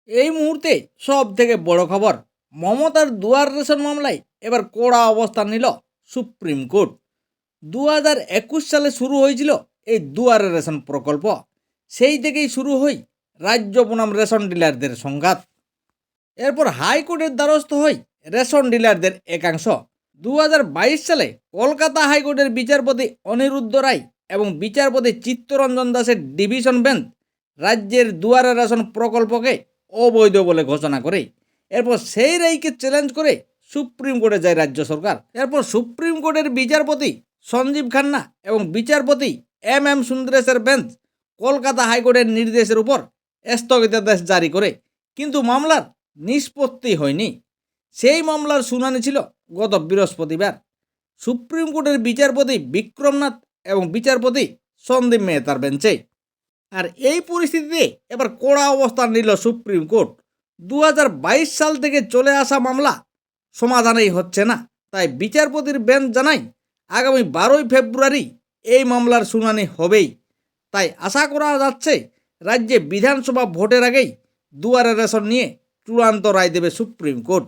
এই মুহূর্তে সব থেকে বড় খবর, মমতার দুয়ার রেশন মামলায় এবার কড়া অবস্থান নিল সুপ্রিম কোর্ট। 2021 সালে শুরু হয়েছিল এই দুয়ারে রেশন প্রকল্প। সেই থেকেই শুরু হয় রাজ্য বনাম রেশন ডিলারদের সংঘাত। এরপর হাইকোর্টের দ্বারস্থ হয় রেশন ডিলারদের একাংশ। 2022 সালে কলকাতা হাইকোর্টের বিচারপতি অনিরুদ্ধ রায় এবং বিচারপতি চিত্তরঞ্জন দাসের ডিভিশন বেঞ্চ রাজ্যের দুয়ারে রেশন প্রকল্পকে অবৈধ বলে ঘোষণা করে। এরপর সেই রায়কে চ্যালেঞ্জ করে সুপ্রিম কোর্টে যায় রাজ্য সরকার। এরপর সুপ্রিম কোর্টের বিচারপতি সঞ্জীব খান্না এবং বিচারপতি এম সুন্দরেশের বেঞ্চ কলকাতা হাইকোর্টের নির্দেশের উপর স্থগিতাদেশ জারি করে, কিন্তু মামলার নিষ্পত্তি হয়নি। সেই মামলার শুনানি ছিল গত বৃহস্পতিবার সুপ্রিম কোর্টের বিচারপতি বিক্রমনাথ এবং বিচারপতি সন্দীপ মেহতার বেঞ্চে। আর এই পরিস্থিতিতে এবার কড়া অবস্থান নিল সুপ্রিম কোর্ট। 2022 সাল থেকে চলে আসা মামলা সমাধানই হচ্ছে না, তাই বিচারপতির বেঞ্চ জানায় আগামী 12ই ফেব্রুয়ারি এই মামলার শুনানি হবেই। তাই আশা করা যাচ্ছে রাজ্যে বিধানসভা ভোটের আগেই দুয়ারে রেশন নিয়ে চূড়ান্ত রায় দেবে সুপ্রিম কোর্ট।